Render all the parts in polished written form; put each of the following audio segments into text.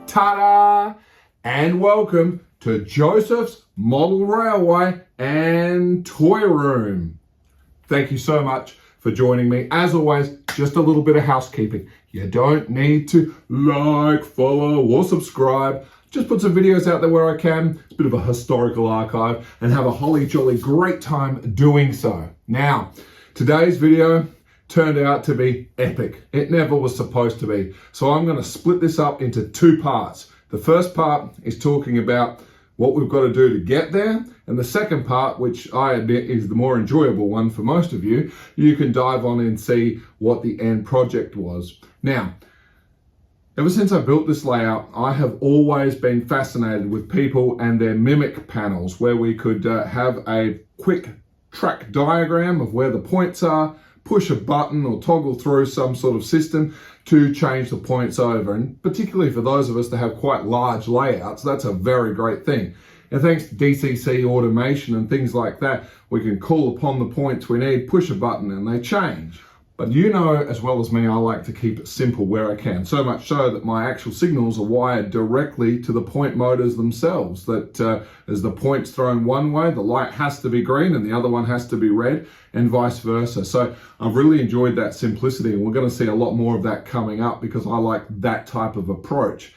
TADA! And welcome to Joseph's Model Railway and Toy Room. Thank you so much for joining me. As always, just a little bit of housekeeping. You don't need to like, follow, or subscribe. Just put some videos out there where I can. It's a bit of a historical archive and have a holly jolly great time doing so. Now, today's video turned out to be epic. It never was supposed to be. So I'm going to split this up into two parts. The first part is talking about what we've got to do to get there. And the second part, which I admit is the more enjoyable one for most of you, you can dive on and see what the end project was. Now, ever since I built this layout, I have always been fascinated with people and their mimic panels, where we could have a quick track diagram of where the points are, push a button or toggle through some sort of system to change the points over. And particularly for those of us that have quite large layouts, that's a very great thing. And thanks to DCC automation and things like that, we can call upon the points we need, push a button and they change. But you know as well as me, I like to keep it simple where I can. So much so that my actual signals are wired directly to the point motors themselves. That as the point's thrown one way, the light has to be green and the other one has to be red, and vice versa. So I've really enjoyed that simplicity, and we're going to see a lot more of that coming up because I like that type of approach.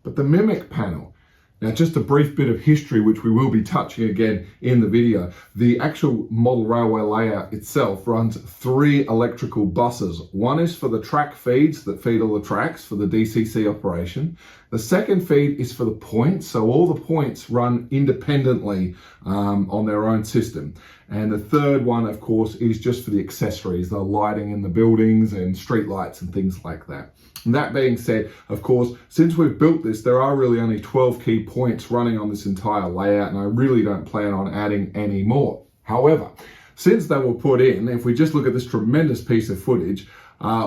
But the mimic panel, now just a brief bit of history, which we will be touching again in the video. The actual model railway layout itself runs 3 electrical buses. One is for the track feeds that feed all the tracks for the DCC operation. The second feed is for the points, so all the points run independently on their own system. And the third one, of course, is just for the accessories, the lighting in the buildings and street lights and things like that. And that being said, of course, since we've built this, there are really only 12 key points running on this entire layout, and I really don't plan on adding any more. However, since they were put in, if we just look at this tremendous piece of footage,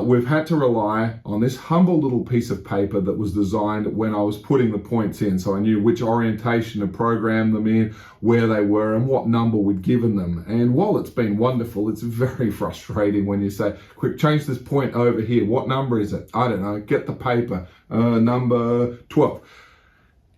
we've had to rely on this humble little piece of paper that was designed when I was putting the points in. So I knew which orientation to program them in, where they were, and what number we'd given them. And while it's been wonderful, it's very frustrating when you say, quick, change this point over here. What number is it? I don't know. Get the paper. Number 12.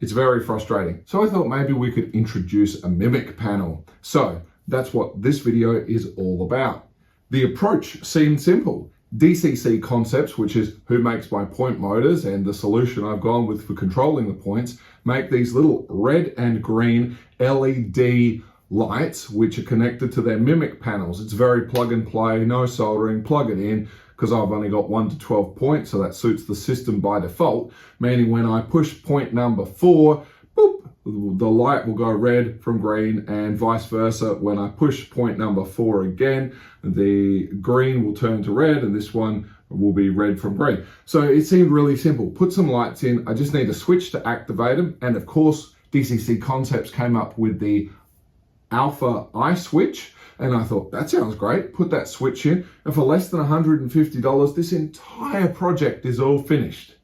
It's very frustrating. So I thought maybe we could introduce a mimic panel. So that's what this video is all about. The approach seemed simple. DCC Concepts, which is who makes my point motors and the solution I've gone with for controlling the points, make these little red and green LED lights which are connected to their mimic panels. It's very plug and play, no soldering, plug it in, because I've only got 1 to 12 points, so that suits the system by default, meaning when I push point number 4, boop, the light will go red from green, and vice versa. When I push point number 4 again, the green will turn to red and this one will be red from green. So it seemed really simple. Put some lights in. I just need a switch to activate them. And of course, DCC Concepts came up with the Alpha I switch. And I thought, that sounds great. Put that switch in. And for less than $150, this entire project is all finished.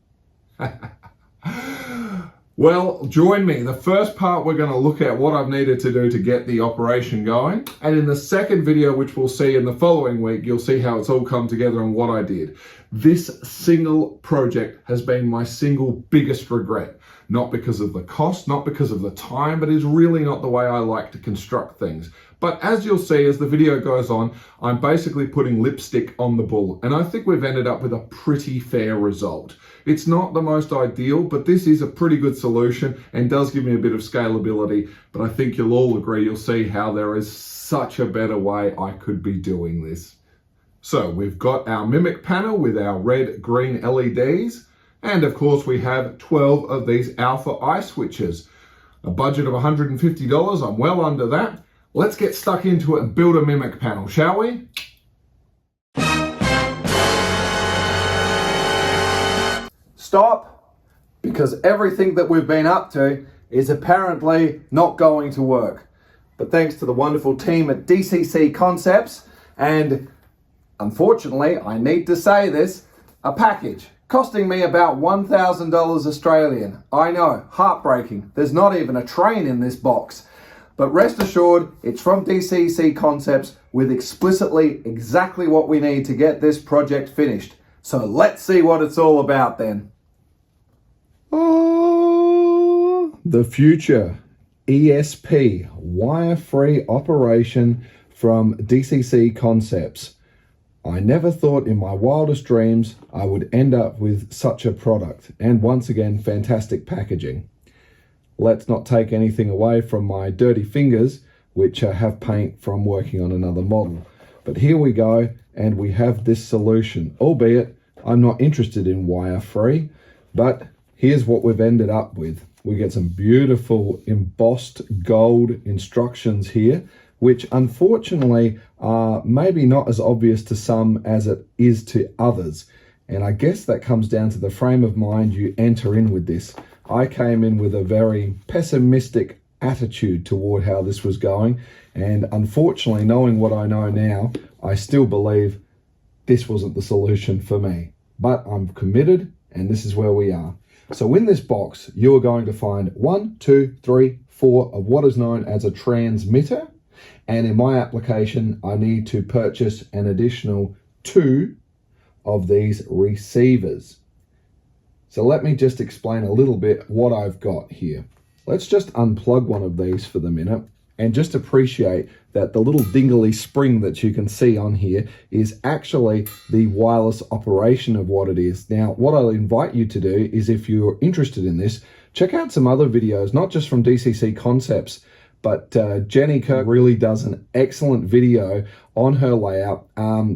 Well, join me. The first part, we're going to look at what I've needed to do to get the operation going. And in the second video, which we'll see in the following week, you'll see how it's all come together and what I did. This single project has been my single biggest regret. Not because of the cost, not because of the time, but it's really not the way I like to construct things. But as you'll see, as the video goes on, I'm basically putting lipstick on the bull. And I think we've ended up with a pretty fair result. It's not the most ideal, but this is a pretty good solution and does give me a bit of scalability. But I think you'll all agree, you'll see how there is such a better way I could be doing this. So we've got our mimic panel with our red, green LEDs. And of course we have 12 of these Alpha I switches. A budget of $150, I'm well under that. Let's get stuck into it and build a mimic panel, shall we? Stop, because everything that we've been up to is apparently not going to work. But thanks to the wonderful team at DCC Concepts, and unfortunately, I need to say this, a package costing me about $1,000 Australian. I know, heartbreaking. There's not even a train in this box. But rest assured, it's from DCC Concepts with explicitly exactly what we need to get this project finished. So let's see what it's all about then. Oh, the future ESP, wire-free operation from DCC Concepts. I never thought in my wildest dreams I would end up with such a product, and once again, fantastic packaging. Let's not take anything away from my dirty fingers, which have paint from working on another model. But here we go, and we have this solution, albeit I'm not interested in wire-free, but here's what we've ended up with. We get some beautiful embossed gold instructions here, which unfortunately are maybe not as obvious to some as it is to others. And I guess that comes down to the frame of mind you enter in with this. I came in with a very pessimistic attitude toward how this was going. And unfortunately, knowing what I know now, I still believe this wasn't the solution for me. But I'm committed, and this is where we are. So in this box, you are going to find 1, 2, 3, 4 of what is known as a transmitter. And in my application, I need to purchase an additional 2 of these receivers. So let me just explain a little bit what I've got here. Let's just unplug one of these for the minute and just appreciate that the little dingly spring that you can see on here is actually the wireless operation of what it is. Now, what I'll invite you to do is, if you're interested in this, check out some other videos, not just from DCC Concepts, but Jenny Kirk really does an excellent video on her layout,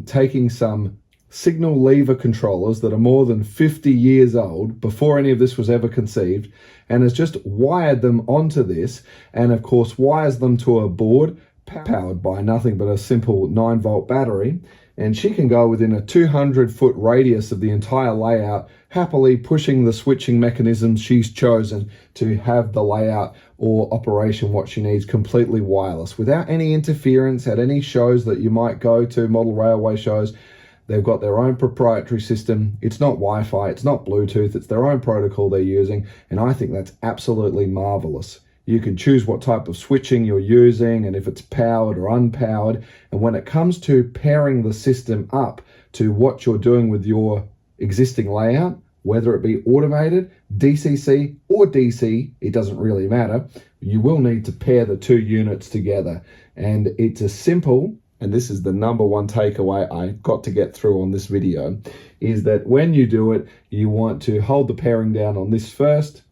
taking some signal lever controllers that are more than 50 years old, before any of this was ever conceived, and has just wired them onto this, and of course wires them to a board powered by nothing but a simple 9-volt battery. And she can go within a 200-foot radius of the entire layout, happily pushing the switching mechanisms she's chosen to have the layout or operation what she needs completely wireless, without any interference at any shows that you might go to, model railway shows. They've got their own proprietary system. It's not Wi-Fi, it's not Bluetooth, it's their own protocol they're using, and I think that's absolutely marvelous. You can choose what type of switching you're using and if it's powered or unpowered. And when it comes to pairing the system up to what you're doing with your existing layout, whether it be automated, DCC or DC, it doesn't really matter. You will need to pair the 2 units together. And it's as simple, and this is the number one takeaway I got to get through on this video, is that when you do it, you want to hold the pairing down on this first,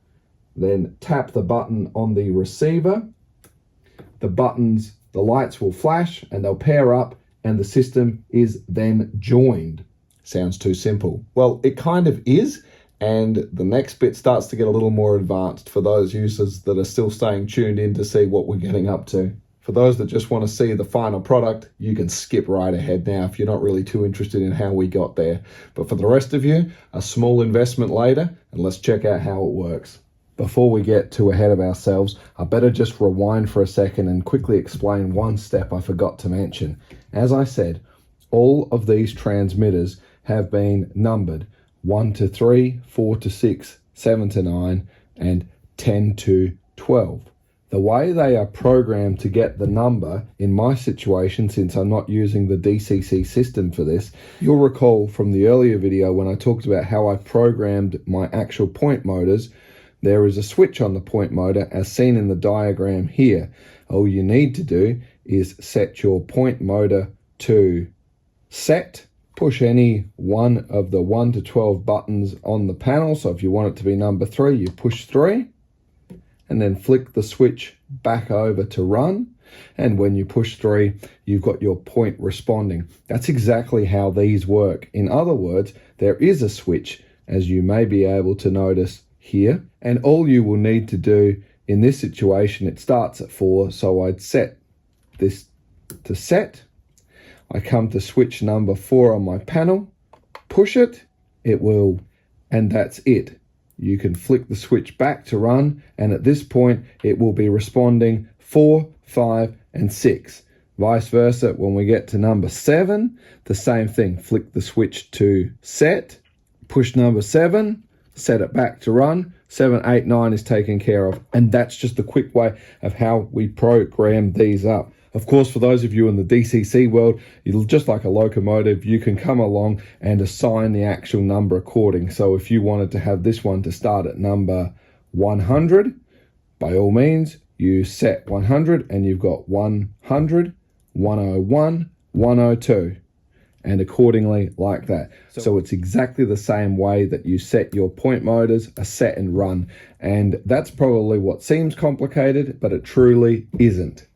then tap the button on the receiver. The lights will flash and they'll pair up, and the system is then joined. Sounds too simple. Well, it kind of is, and the next bit starts to get a little more advanced for those users that are still staying tuned in to see what we're getting up to. For those that just want to see the final product, you can skip right ahead now if you're not really too interested in how we got there. But for the rest of you, a small investment later, and let's check out how it works. Before we get too ahead of ourselves, I better just rewind for a second and quickly explain one step I forgot to mention. As I said, all of these transmitters have been numbered 1 to 3, 4 to 6, 7 to 9, and 10 to 12. The way they are programmed to get the number, in my situation, since I'm not using the DCC system for this, you'll recall from the earlier video when I talked about how I programmed my actual point motors. There is a switch on the point motor as seen in the diagram here. All you need to do is set your point motor to set, push any one of the 1 to 12 buttons on the panel. So if you want it to be number 3, you push 3, and then flick the switch back over to run. And when you push 3, you've got your point responding. That's exactly how these work. In other words, there is a switch, as you may be able to notice here, and all you will need to do in this situation, it starts at 4, so I'd set this to set. I come to switch number 4 on my panel, push it, it will, and that's it. You can flick the switch back to run, and at this point it will be responding 4, 5, and 6. Vice versa, when we get to number 7, the same thing. Flick the switch to set, push number 7, set it back to run. 7, 8, 9 is taken care of. And that's just a quick way of how we program these up. Of course, for those of you in the DCC world, just like a locomotive, you can come along and assign the actual number according. So if you wanted to have this one to start at number 100, by all means, you set 100 and you've got 100, 101, 102, and accordingly like that. So it's exactly the same way that you set your point motors, a set and run. And that's probably what seems complicated, but it truly isn't.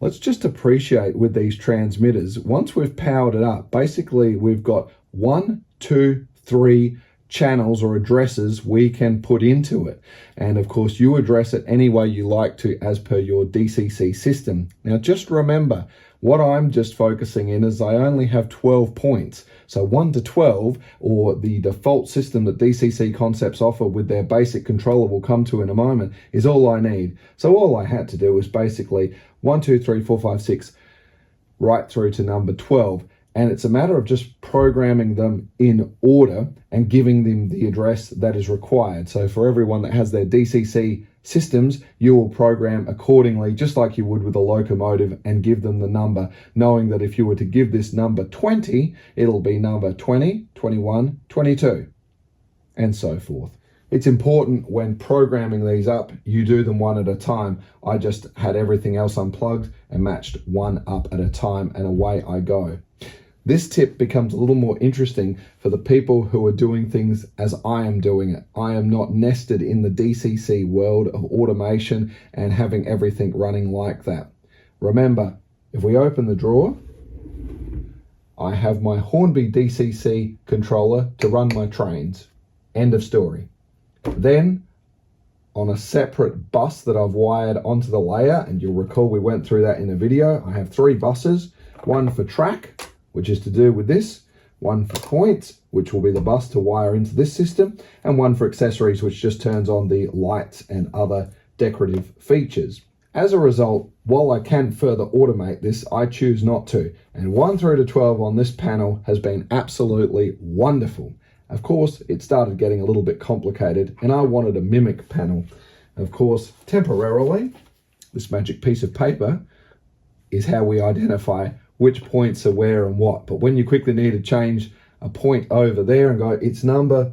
Let's just appreciate with these transmitters, once we've powered it up, basically we've got 1, 2, 3 channels or addresses we can put into it. And of course, you address it any way you like to as per your DCC system. Now, just remember, what I'm just focusing in is I only have 12 points. So 1 to 12, or the default system that DCC Concepts offer with their basic controller we'll come to in a moment, is all I need. So all I had to do was basically 1, 2, 3, 4, 5, 6, right through to number 12. And it's a matter of just programming them in order and giving them the address that is required. So for everyone that has their DCC systems, you will program accordingly, just like you would with a locomotive, and give them the number, knowing that if you were to give this number 20, it'll be number 20, 21, 22, and so forth. It's important when programming these up, you do them one at a time. I just had everything else unplugged and matched one up at a time, and away I go. This tip becomes a little more interesting for the people who are doing things as I am doing it. I am not nested in the DCC world of automation and having everything running like that. Remember, if we open the drawer, I have my Hornby DCC controller to run my trains. End of story. Then, on a separate bus that I've wired onto the layer, and you'll recall we went through that in a video, I have 3 buses, one for track, which is to do with this, one for points, which will be the bus to wire into this system, and one for accessories, which just turns on the lights and other decorative features. As a result, while I can further automate this, I choose not to. And 1 through to 12 on this panel has been absolutely wonderful. Of course, it started getting a little bit complicated, and I wanted a mimic panel. Of course, temporarily, this magic piece of paper is how we identify which points are where and what. But when you quickly need to change a point over there and go, it's number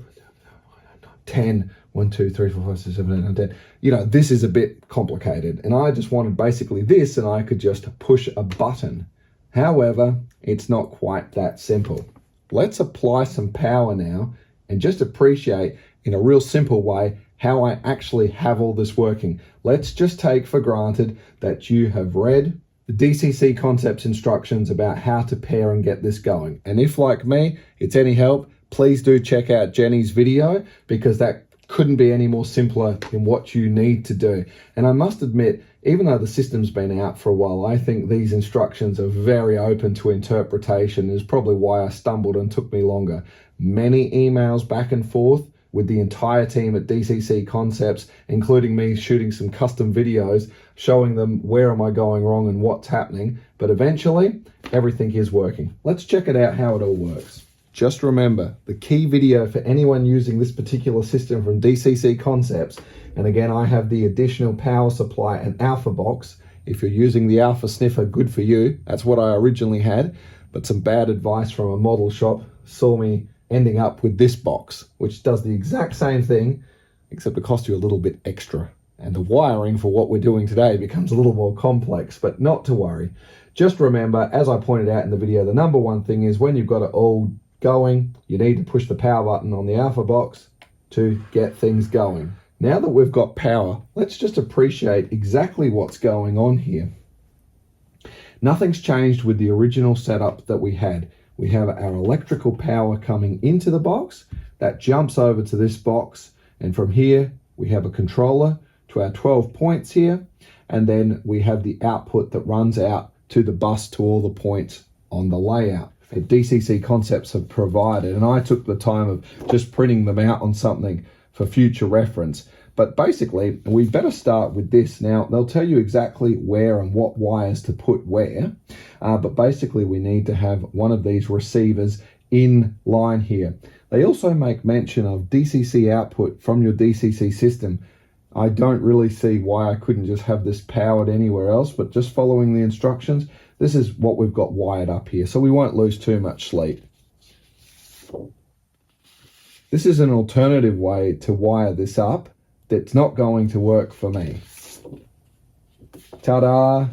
10, 1, 2, 3, 4, 5, 6, 7, 8, 9, 10. You know, this is a bit complicated. And I just wanted basically this, and I could just push a button. However, it's not quite that simple. Let's apply some power now and just appreciate in a real simple way how I actually have all this working. Let's just take for granted that you have read the DCC Concepts instructions about how to pair and get this going. And if, like me, it's any help, please do check out Jenny's video, because that couldn't be any more simpler in what you need to do. And I must admit, even though the system's been out for a while, I think these instructions are very open to interpretation. Is probably why I stumbled and took me longer. Many emails back and forth with the entire team at DCC Concepts, including me shooting some custom videos, showing them where am I going wrong and what's happening. But eventually, everything is working. Let's check it out how it all works. Just remember, the key video for anyone using this particular system from DCC Concepts, and again, I have the additional power supply and alpha box. If you're using the alpha sniffer, good for you. That's what I originally had, but some bad advice from a model shop saw me ending up with this box, which does the exact same thing, except it costs you a little bit extra. And the wiring for what we're doing today becomes a little more complex, but not to worry. Just remember, as I pointed out in the video, the number one thing is when you've got it all going, you need to push the power button on the alpha box to get things going. Now that we've got power, let's just appreciate exactly what's going on here. Nothing's changed with the original setup that we had. We have our electrical power coming into the box that jumps over to this box, and from here we have a controller to our 12 points here, and then we have the output that runs out to the bus to all the points on the layout that DCC Concepts have provided. And I took the time of just printing them out on something for future reference. But basically, we better start with this. Now, they'll tell you exactly where and what wires to put where, but basically we need to have one of these receivers in line here. They also make mention of DCC output from your DCC system. I don't really see why I couldn't just have this powered anywhere else, but just following the instructions, this is what we've got wired up here, so we won't lose too much sleep. This is an alternative way to wire this up that's not going to work for me. Ta-da!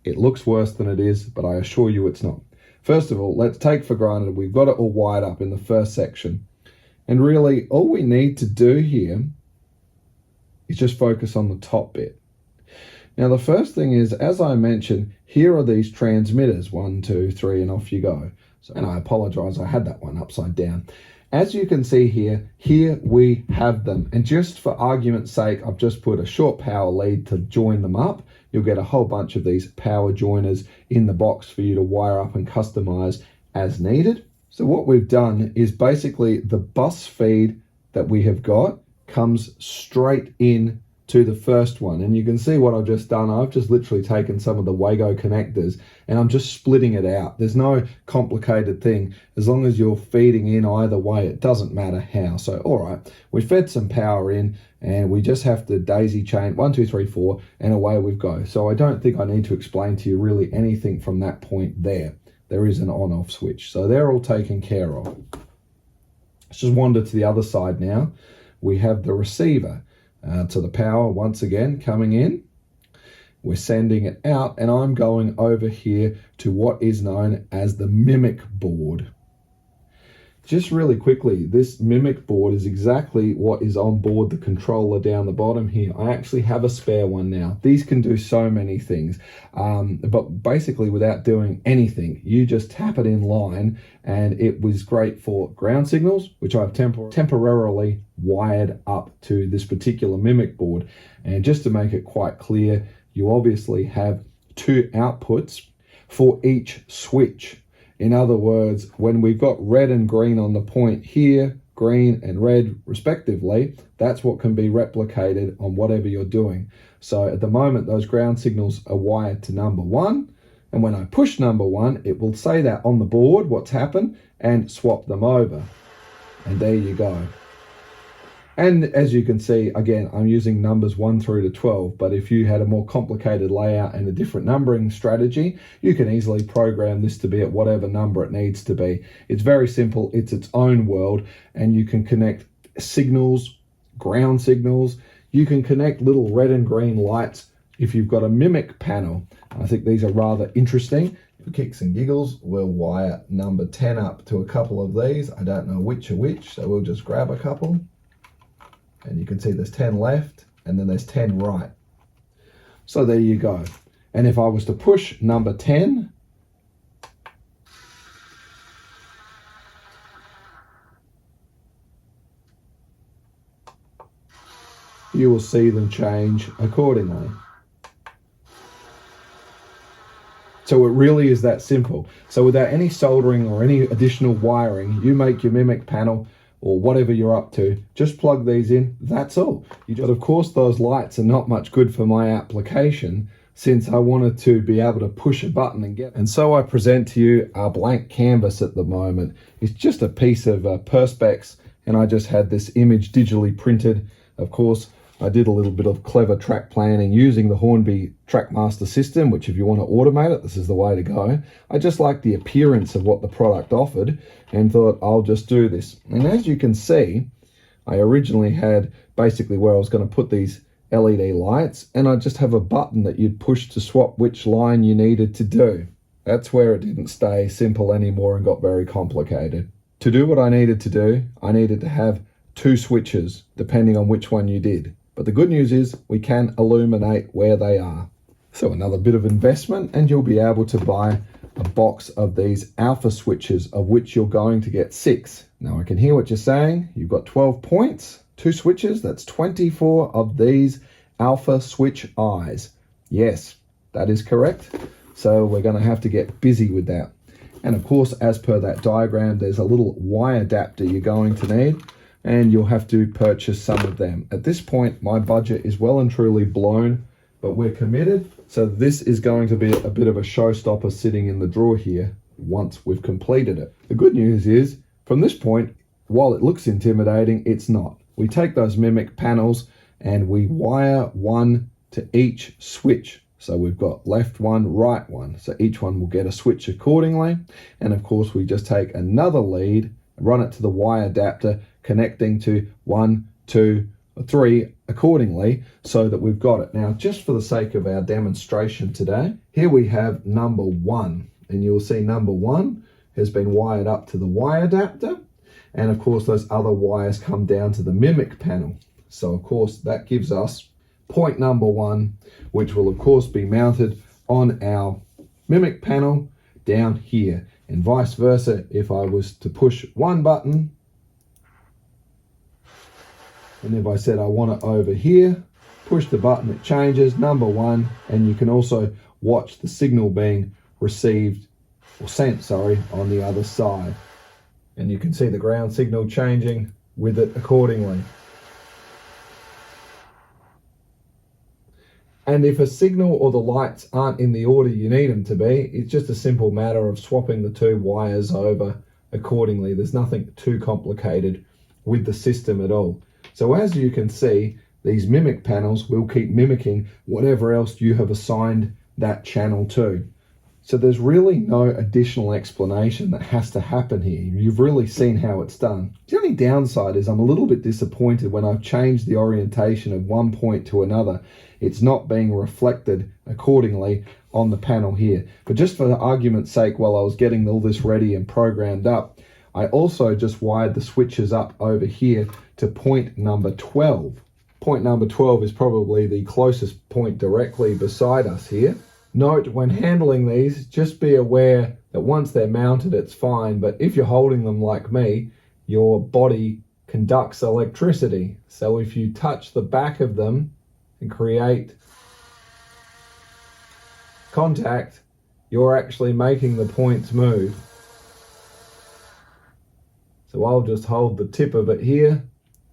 It looks worse than it is, but I assure you it's not. First of all, let's take for granted we've got it all wired up in the first section. And really, all we need to do here is just focus on the top bit. Now, the first thing is, as I mentioned, here are these transmitters, 1, 2, 3, and off you go. And I apologize, I had that one upside down. As you can see here we have them. And just for argument's sake, I've just put a short power lead to join them up. You'll get a whole bunch of these power joiners in the box for you to wire up and customize as needed. So what we've done is basically the bus feed that we have got comes straight in to the first one. And you can see what I've just done. I've just literally taken some of the Wago connectors and I'm just splitting it out. There's no complicated thing. As long as you're feeding in either way, it doesn't matter how. So, all right, we fed some power in and we just have to daisy chain 1, 2, 3, 4, and away we go. So I don't think I need to explain to you really anything from that point there. There is an on-off switch. So they're all taken care of. Let's just wander to the other side now. We have the receiver. To the power once again coming in. We're sending it out and I'm going over here to what is known as the mimic board. Just really quickly, this mimic board is exactly what is on board the controller down the bottom here. I actually have a spare one now. These can do so many things, but basically without doing anything, you just tap it in line and it was great for ground signals, which I've temporarily wired up to this particular mimic board. And just to make it quite clear, you obviously have 2 outputs for each switch. In other words, when we've got red and green on the point here, green and red respectively, that's what can be replicated on whatever you're doing. So at the moment, those ground signals are wired to number 1. And when I push number 1, it will say that on the board, what's happened, and swap them over. And there you go. And as you can see, again, I'm using numbers 1 through to 12, but if you had a more complicated layout and a different numbering strategy, you can easily program this to be at whatever number it needs to be. It's very simple, it's its own world, and you can connect signals, ground signals, you can connect little red and green lights if you've got a mimic panel. I think these are rather interesting. For kicks and giggles, we'll wire number 10 up to a couple of these. I don't know which are which, so we'll just grab a couple. And you can see there's 10 left and then there's 10 right. So there you go. And if I was to push number 10, you will see them change accordingly. So it really is that simple. So without any soldering or any additional wiring, you make your mimic panel or whatever you're up to, just plug these in, that's all. But of course those lights are not much good for my application since I wanted to be able to push a button and get it. And so I present to you our blank canvas at the moment. It's just a piece of Perspex and I just had this image digitally printed. Of course, I did a little bit of clever track planning using the Hornby Trackmaster system, which if you want to automate it, this is the way to go. I just liked the appearance of what the product offered and thought I'll just do this. And as you can see, I originally had basically where I was going to put these LED lights and I just have a button that you'd push to swap which line you needed to do. That's where it didn't stay simple anymore and got very complicated. To do what I needed to do, I needed to have 2 switches depending on which one you did. But the good news is we can illuminate where they are. So another bit of investment and you'll be able to buy a box of these alpha switches of which you're going to get 6. Now I can hear what you're saying. You've got 12 points, 2 switches, that's 24 of these alpha switch eyes. Yes, that is correct. So we're going to have to get busy with that. And of course, as per that diagram, there's a little Y adapter you're going to need. And you'll have to purchase some of them. At this point, my budget is well and truly blown, but we're committed. So this is going to be a bit of a showstopper sitting in the drawer here once we've completed it. The good news is, from this point, while it looks intimidating, it's not. We take those mimic panels and we wire one to each switch. So we've got left one, right one. So each one will get a switch accordingly. And of course, we just take another lead, run it to the wire adapter, connecting to 1, 2, 3 accordingly, so that we've got it. Now, just for the sake of our demonstration today, here we have number 1. And you'll see number 1 has been wired up to the wire adapter. And of course, those other wires come down to the mimic panel. So of course, that gives us point number 1, which will of course be mounted on our mimic panel down here, and vice versa. If I was to push one button, and if I said I want it over here, push the button, it changes number 1, and you can also watch the signal being received or sent, sorry, on the other side, and you can see the ground signal changing with it accordingly. And if a signal or the lights aren't in the order you need them to be, it's just a simple matter of swapping the 2 wires over accordingly. There's nothing too complicated with the system at all. So as you can see, these mimic panels will keep mimicking whatever else you have assigned that channel to. So there's really no additional explanation that has to happen here. You've really seen how it's done. The only downside is I'm a little bit disappointed when I've changed the orientation of one point to another. It's not being reflected accordingly on the panel here. But just for the argument's sake, while I was getting all this ready and programmed up, I also just wired the switches up over here to point number 12. Point number 12 is probably the closest point directly beside us here. Note, when handling these, just be aware that once they're mounted, it's fine. But if you're holding them like me, your body conducts electricity. So if you touch the back of them and create contact, you're actually making the points move. So I'll just hold the tip of it here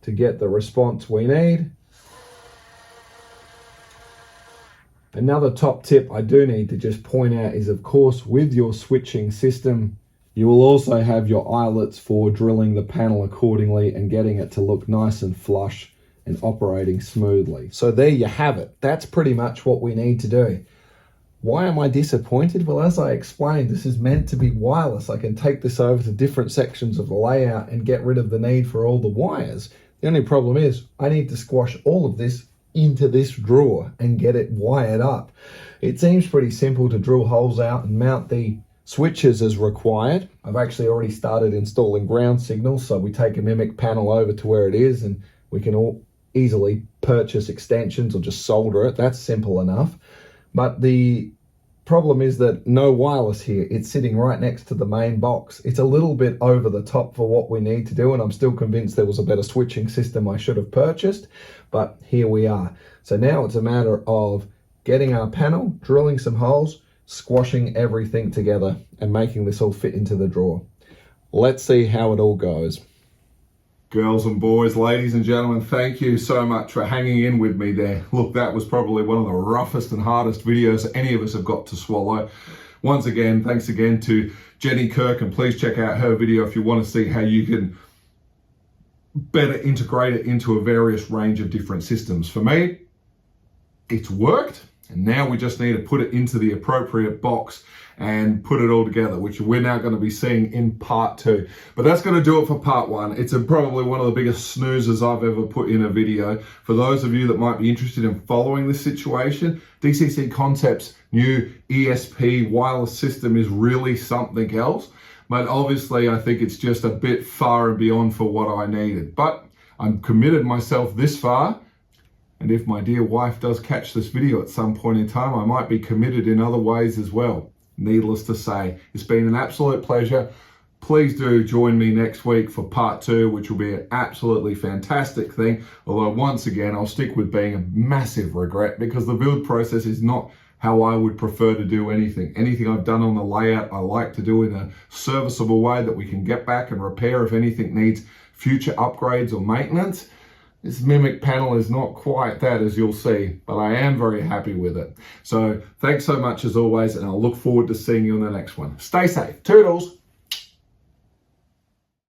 to get the response we need. Another top tip I do need to just point out is, of course, with your switching system, you will also have your eyelets for drilling the panel accordingly and getting it to look nice and flush and operating smoothly. So there you have it. That's pretty much what we need to do. Why am I disappointed? Well, as I explained, this is meant to be wireless. I can take this over to different sections of the layout and get rid of the need for all the wires. The only problem is I need to squash all of this into this drawer and get it wired up. It seems pretty simple to drill holes out and mount the switches as required. I've actually already started installing ground signals, so we take a mimic panel over to where it is and we can all easily purchase extensions or just solder it. That's simple enough. But the problem is that no wireless here. It's sitting right next to the main box. It's a little bit over the top for what we need to do, and I'm still convinced there was a better switching system I should have purchased, but here we are. So now it's a matter of getting our panel, drilling some holes, squashing everything together, and making this all fit into the drawer. Let's see how it all goes. Girls and boys, ladies and gentlemen, thank you so much for hanging in with me there. Look, that was probably one of the roughest and hardest videos any of us have got to swallow. Once again, thanks again to Jenny Kirk, and please check out her video if you want to see how you can better integrate it into a various range of different systems. For me, it's worked, and now we just need to put it into the appropriate box and put it all together, which we're now going to be seeing in part 2. But that's going to do it for part 1. It's probably one of the biggest snoozes I've ever put in a video. For those of you that might be interested in following this situation, DCC Concepts' new ESP wireless system is really something else. But obviously, I think it's just a bit far and beyond for what I needed. But I'm committed myself this far. And if my dear wife does catch this video at some point in time, I might be committed in other ways as well. Needless to say, it's been an absolute pleasure. Please do join me next week for part 2, which will be an absolutely fantastic thing. Although once again, I'll stick with being a massive regret because the build process is not how I would prefer to do anything. Anything I've done on the layout, I like to do in a serviceable way that we can get back and repair if anything needs future upgrades or maintenance. This mimic panel is not quite that, as you'll see, but I am very happy with it. So thanks so much as always, and I'll look forward to seeing you in the next one. Stay safe. Toodles.